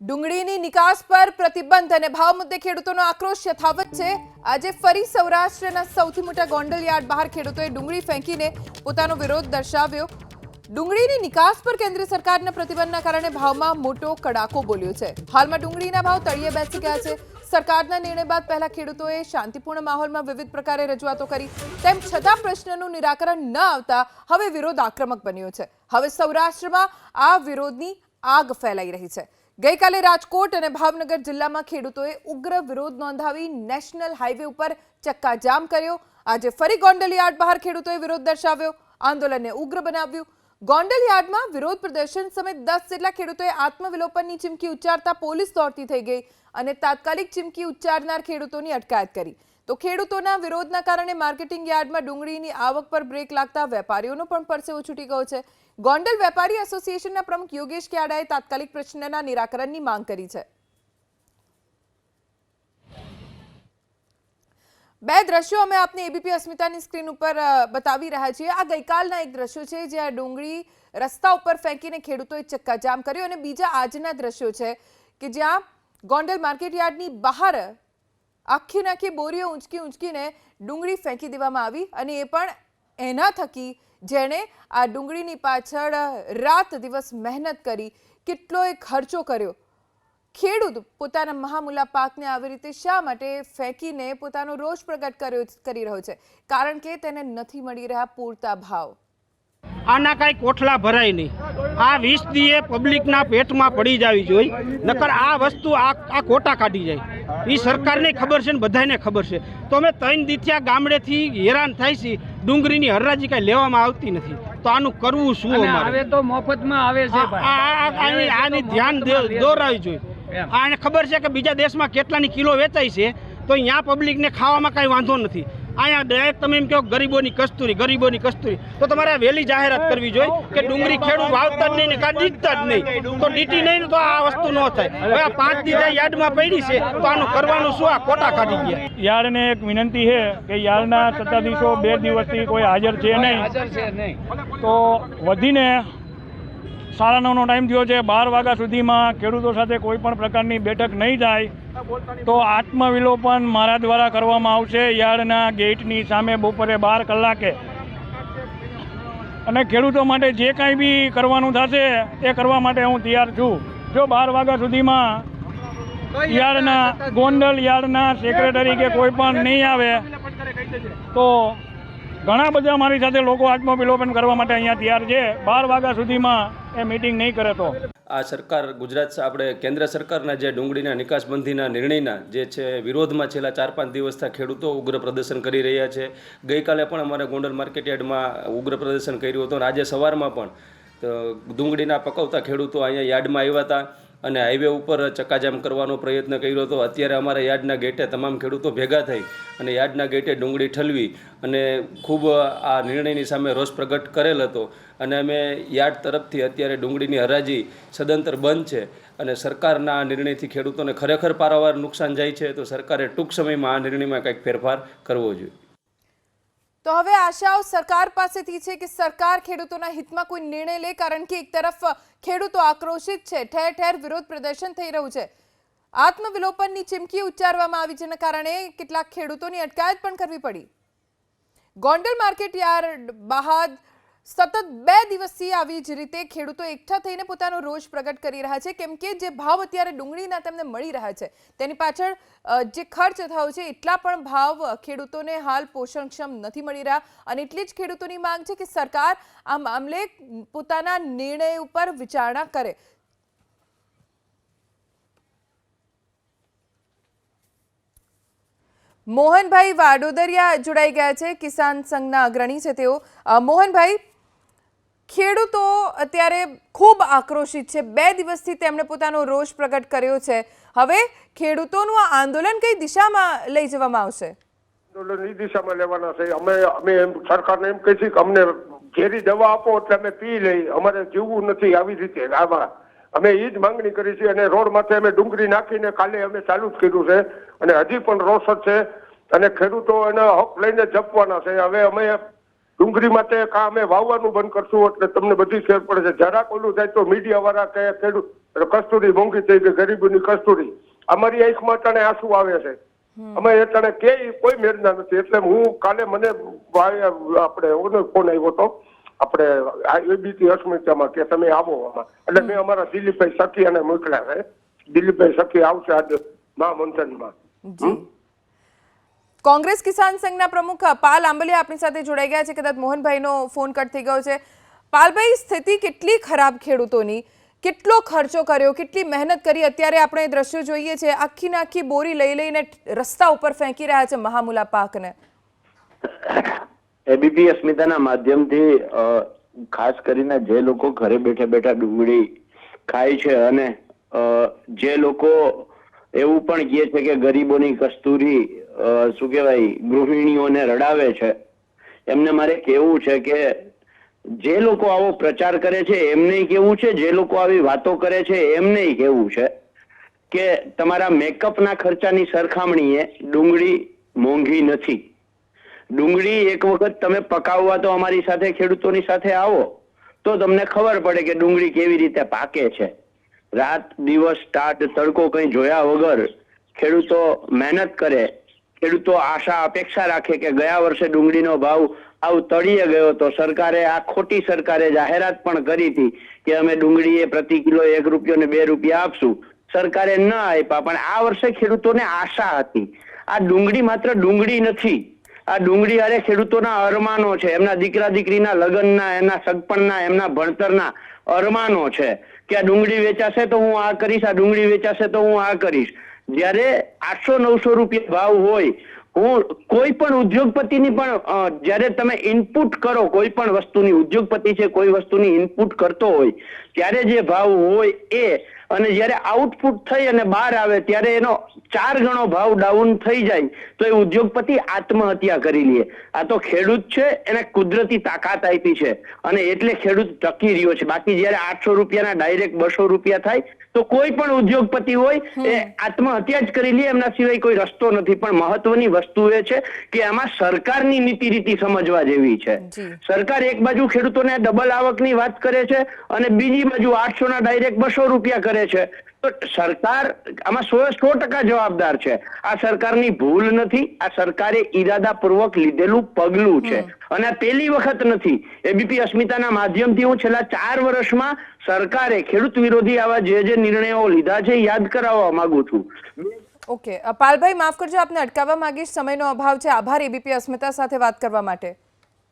ડુંગળીની નિકાસ પર પ્રતિબંધ અને ભાવ મુદ્દે ખેડૂતોનો આક્રોશ યથાવત છે। આજે ફરી સૌરાષ્ટ્રના સૌથી મોટા ગોંડલ યાર્ડ બહાર ખેડૂતોએ ડુંગળી ફેંકીને પોતાનો વિરોધ દર્શાવ્યો। ડુંગળીની નિકાસ પર કેન્દ્ર સરકારના પ્રતિબંધના કારણે ભાવમાં મોટો કડાકો બોલ્યો છે। હાલમાં ડુંગળીના ભાવ તળિયે બેસી ગયા છે। સરકારના નિર્ણય બાદ પહેલા ખેડૂતોએ શાંતિપૂર્ણ માહોલમાં વિવિધ પ્રકારે રજૂઆતો કરી, તેમ છતાં પ્રશ્નનું નિરાકરણ ન આવતા હવે વિરોધ આક્રમક બન્યો છે। હવે સૌરાષ્ટ્રમાં આ વિરોધની આગ ફેલાઈ રહી છે। ગઈકાલે રાજકોટ અને ભાવનગર જિલ્લામાં ખેડૂતોએ ઉગ્ર વિરોધ નોંધાવી નેશનલ હાઈવે ઉપર ચક્કાજામ કર્યો। આજે ફરી ગોંડલ યાર્ડ બહાર ખેડૂતોએ વિરોધ દર્શાવ્યો, આંદોલનને ઉગ્ર બનાવ્યું। ગોંડલ યાર્ડમાં વિરોધ પ્રદર્શન સમેત 10 જેટલા ખેડૂતોએ આત્મવિલોપનની ચીમકી ઉચ્ચારતા પોલીસ દોડતી થઈ ગઈ અને તાત્કાલિક ચીમકી ઉચ્ચારનાર ખેડૂતોની અટકાયત કરી। તો ખેડૂતોના વિરોધના કારણે માર્કેટિંગ યાર્ડમાં ડુંગળીની આવક પર બ્રેક લાગતા વેપારીઓનો પણ પરસેવો છૂટી ગયો છે। ગોંડલ વેપારી એસોસિએશનના પ્રમુખ યોગેશ ક્યાડાએ તાત્કાલિક પ્રશ્નના નિરાકરણની માંગ કરી છે। બે દ્રશ્યો અમે આપને એબીપી અસ્મિતાની સ્ક્રીન ઉપર બતાવી રહ્યા છીએ। આ ગઈકાલના એક દ્રશ્યો છે જ્યાં ડુંગળી રસ્તા ઉપર ફેંકીને ખેડૂતોએ ચક્કાજામ કર્યો, અને બીજા આજના દ્રશ્યો છે કે જ્યાં ગોંડલ માર્કેટ યાર્ડની બહાર આખી બોરીઓ ઊંચકીને ડુંગળી ફેંકી દેવામાં આવી, અને એ પણ એના થકી જેણે આ ડુંગળીની પાછળ રાત દિવસ મહેનત કરી, કેટલોય ખર્ચો કર્યો। ખેડૂત પોતાના મહામૂલા પાકને આવી રીતે શા માટે ફેંકીને પોતાનો રોષ પ્રગટ કરી રહ્યો છે? કારણ કે તેને નથી મળી રહ્યા પૂરતા ભાવ। આના કાંઈ કોઠલા ભરાય નહીં। આ 20 દીએ પબ્લિકના પેટમાં પડી જવી જોઈએ, નકર આ વસ્તુ આ કોટા કાઢી જાય। એ સરકારને ખબર છે ને બધાને ખબર છે। તો અમે 3 દીથી ગામડેથી હેરાન થાય છે, ડુંગળીની હરાજી કાંઈ લેવામાં આવતી નથી। તો આનું કરવું શું? હવે તો મફતમાં આવે છે। આની ધ્યાન દોરાવી જોઈએ। આને ખબર છે કે બીજા દેશમાં કેટલાની કિલો વેચાય છે, તો અહીંયા પબ્લિકને ખાવામાં કાંઈ વાંધો નથી। અહીંયા ડાયરેક્ટ તમે એમ કહો ગરીબોની કસ્તુરી, તો તમારે વહેલી જાહેરાત કરવી જોઈએ કે ડુંગળી ખેડૂત વાવતા જ નહીં ને કાં દીકતા જ નહીં, તો ડીટી નહીં તો આ વસ્તુ ન થાય। હવે આ 5 દીધા યાર્ડમાં પડી છે, તો આનું કરવાનું શું? આ કોટા કાઢી ગયા। યાર્ડને એક વિનંતી છે કે યાર્ડના સત્તાધીશો 2 દિવસથી કોઈ હાજર છે નહીં, તો વધીને 9:30નો ટાઈમ થયો છે। 12 વાગ્યા સુધીમાં ખેડૂતો સાથે કોઈ પણ પ્રકારની બેઠક નહીં થાય તો આત્મવિલોપન મારા દ્વારા કરવામાં આવશે યાર્ડના ગેટની સામે બપોરે 12 કલાકે। અને ખેડૂતો માટે જે કાંઈ બી કરવાનું થશે એ કરવા માટે હું તૈયાર છું। જો 12 વાગ્યા સુધીમાં યાર્ડના ગોંડલ યાર્ડના સેક્રેટરી કે કોઈ પણ નહીં આવે તો ઘણા બધા મારી સાથે લોકો આત્મવિલોપન કરવા માટે અહીંયા તૈયાર છે। 12 વાગ્યા સુધીમાં એ મીટિંગ નહીં કરે તો આ સરકાર આપણે કેન્દ્ર સરકારના જે ડુંગળીના નિકાસબંધીના નિર્ણયના જે છે વિરોધમાં છેલ્લા 4-5 દિવસથી ખેડૂતો ઉગ્ર પ્રદર્શન કરી રહ્યા છે। ગઈકાલે પણ અમારે ગોંડલ માર્કેટ યાર્ડમાં ઉગ્ર પ્રદર્શન કર્યું હતું, અને આજે સવારમાં પણ ડુંગળીના પકવતા ખેડૂતો અહીંયા યાર્ડમાં આવ્યા હતા અને હાઈવે ઉપર ચક્કાજામ કરવાનો પ્રયત્ન કર્યો હતો। અત્યારે અમારા યાર્ડના ગેટે તમામ ખેડૂતો ભેગા થઈ અને યાર્ડના ગેટે ડુંગળી ઠલવી અને ખૂબ આ નિર્ણયની સામે રોષ પ્રગટ કરેલ હતો। અને અમે યાર્ડ તરફથી અત્યારે ડુંગળીની હરાજી સદંતર બંધ છે, અને સરકારના આ નિર્ણયથી ખેડૂતોને ખરેખર પારાવાર નુકસાન જાય છે। તો સરકારે ટૂંક સમયમાં આ નિર્ણયમાં કંઈક ફેરફાર કરવો જોઈએ। તો હવે આશાઓ સરકાર પાસેથી છે કે સરકાર ખેડૂતોના હિતમાં કોઈ નિર્ણય લે, કારણ કે એક તરફ ખેડૂતો આક્રોશિત છે, ઠેર ઠેર વિરોધ પ્રદર્શન થઈ રહ્યું છે, આત્મવિલોપનની ચીમકી ઉચ્ચારવામાં આવી, જેના કારણે કેટલાક ખેડૂતોની અટકાયત પણ કરવી પડી। ગોંડલ માર્કેટ યાર્ડ બહાર સતત 2 દિવસથી આવી જ રીતે ખેડૂતો એકઠા થઈને પોતાનો રોષ પ્રગટ કરી રહ્યા છે, કેમ કે જે ભાવ અત્યારે ડુંગળીના તેમને મળી રહ્યા છે તેની પાછળ જે ખર્ચ થયો છે એટલા પણ ભાવ ખેડૂતોને હાલ પોષણક્ષમ નથી મળી રહ્યા, અને એટલી જ ખેડૂતોની માંગ છે કે સરકાર આ મામલે પોતાના નિર્ણય ઉપર વિચારણા કરે। મોહનભાઈ વાડોદરિયા જોડાઈ ગયા છે, કિસાન સંઘના અગ્રણી છે તેઓ। મોહનભાઈ, ખેડૂતો અત્યારે ખૂબ આક્રોશિત છે, 2 દિવસથી તેમણે પોતાનો રોષ પ્રગટ કર્યો છે। હવે ખેડૂતોનું આ આંદોલન કઈ દિશામાં લઈ જવામાં આવશે? આંદોલન એ દિશામાં લેવાના છે। અમે સરકારને એમ કહી છે કે અમને ઝેરી દવા આપો એટલે અમે પી લઈ, અમારે જીવવું નથી આવી રીતે। આમાં અમે એ જ માંગણી કરી છે, અને રોડ માથે અમે ડુંગળી નાખીને કાલે અમે ચાલુ જ કર્યું છે, અને હજી પણ રોષ છે, અને ખેડૂતો એના હક લઈને જપવાના છે। હવે અમે ડુંગળી માટે કાં અમે વાવવાનું બંધ કરશું એટલે તમને બધી ખબર પડે છે. જરાક ઓલું થાય તો મીડિયા વાળા કહે ખેડૂત કસ્તુરી મોંઘી થઈ ગઈ, ગરીબોની કસ્તુરી. અમારી આંખમાં અટાણે આંસુ આવે છે. અમે અટાણે કે કોઈ મેળના નથી. એટલે હું કાલે મને આપણે ઓનો ફોન આવ્યો હતો આપણે એબીપી અસ્મિતામાં કે તમે આવો આમાં. એટલે મેં અમારા દિલીપભાઈ સખી અને મોકલ્યા છે. દિલીપભાઈ સખી આવશે આજે મહામંથનમાં. જી કોંગ્રેસ કિસાન સંઘના પ્રમુખ પાલ આંબલિયા આપણી સાથે જોડાઈ ગયા છે. કદાચ મોહનભાઈનો ફોન કટ થઈ ગયો છે. પાલભાઈ, સ્થિતિ કેટલી ખરાબ ખેડૂતોની, કેટલો ખર્ચો કર્યો, કેટલી મહેનત કરી, અત્યારે આપણે દ્રશ્યો જોઈએ છે આખી ને આખી બોરી લઈ લઈને રસ્તા ઉપર ફેંકી રહ્યા છે મહામૂલા પાકને. એબીપી અસ્મિતાના માધ્યમથી ખાસ કરીને જે લોકો ઘરે બેઠા બેઠા ડુંગળી ખાય છે અને જે લોકો એવું પણ કહે છે કે ગરીબોની કસ્તુરી શું કહેવાય ગૃહિણીઓને રડાવે છે, એમને મારે કહેવું છે કે જે લોકો આવો પ્રચાર કરે છે એમને કહેવું છે, જે લોકો આવી વાતો કરે છે એમને કહેવું છે કે તમારા મેકઅપના ખર્ચાની સરખામણીએ ડુંગળી મોંઘી નથી. ડુંગળી એક વખત તમે પકાવવા તો અમારી સાથે ખેડૂતોની સાથે આવો તો તમને ખબર પડે કે ડુંગળી કેવી રીતે પાકે છે. રાત દિવસ ટાટ તડકો કંઈ જોયા વગર ખેડૂતો મહેનત કરે. ખેડૂતો આશા અપેક્ષા રાખે કે ગયા વર્ષે ડુંગળીનો ભાવ આવ તળિયે ગયો તો સરકારે, આ ખોટી સરકારે જાહેરાત પણ કરી હતી કે અમે ડુંગળીએ પ્રતિ કિલો 1 રૂપિયો ને 2 રૂપિયા આપશું. સરકારે ન આપ્યા, પણ આ વર્ષે ખેડૂતોને આશા હતી. આ ડુંગળી માત્ર ડુંગળી નથી, આ ડુંગળી અરે ખેડૂતોના અરમાનો છે, એમના દીકરા દીકરીના લગ્નના, એમના સગપણના, એમના ભણતરના અરમાનો છે કે આ ડુંગળી વેચાશે તો હું આ કરીશ, આ ડુંગળી વેચાશે તો હું આ કરીશ. જ્યારે 800-900 રૂપિયા ભાવ હોય, હું કોઈ પણ ઉદ્યોગપતિની પણ જ્યારે તમે ઇનપુટ કરો, કોઈ પણ વસ્તુની, ઉદ્યોગપતિ છે કોઈ વસ્તુની ઇનપુટ કરતો હોય ત્યારે જે ભાવ હોય એ, અને જ્યારે આઉટપુટ થઈ અને બહાર આવે ત્યારે એનો 4 ગણો ભાવ ડાઉન થઈ જાય તો એ ઉદ્યોગપતિ આત્મહત્યા કરી લે. આ તો ખેડૂત છે, એને કુદરતી તાકાત આપી છે અને એટલે ખેડૂત ટકી રહ્યો છે. બાકી જયારે 800 રૂપિયાના ડાયરેક્ટ 200 રૂપિયા થાય તો કોઈ પણ ઉદ્યોગપતિ હોય એ આત્મહત્યા જ કરી લે, એમના સિવાય કોઈ રસ્તો નથી. પણ મહત્વની વસ્તુ એ છે કે આમાં સરકારની નીતિ રીતિ સમજવા જેવી છે. સરકાર એક બાજુ ખેડૂતોને ડબલ આવકની વાત કરે છે અને બીજી બાજુ 800 ના ડાયરેક્ટ 200 રૂપિયા કરે છે. તો સરકાર આમાં 100% જવાબદાર છે. આ સરકારની ભૂલ નથી, આ સરકારે ઈરાદાપૂર્વક લીધેલું પગલું છે અને આ પહેલી વખત નથી. એબીપી અસ્મિતાના માધ્યમથી હું છેલ્લા 4 વર્ષમાં સરકારે ખેડૂત વિરોધી આવા જે નિર્ણયો લીધા છે યાદ કરાવવા માંગુ છું. ઓકે પાલભાઈ, માફ કરજો, આપને અટકાવવા માંગીશ, સમયનો અભાવ છે. આભાર એબીપી અસ્મિતા સાથે વાત કરવા માટે.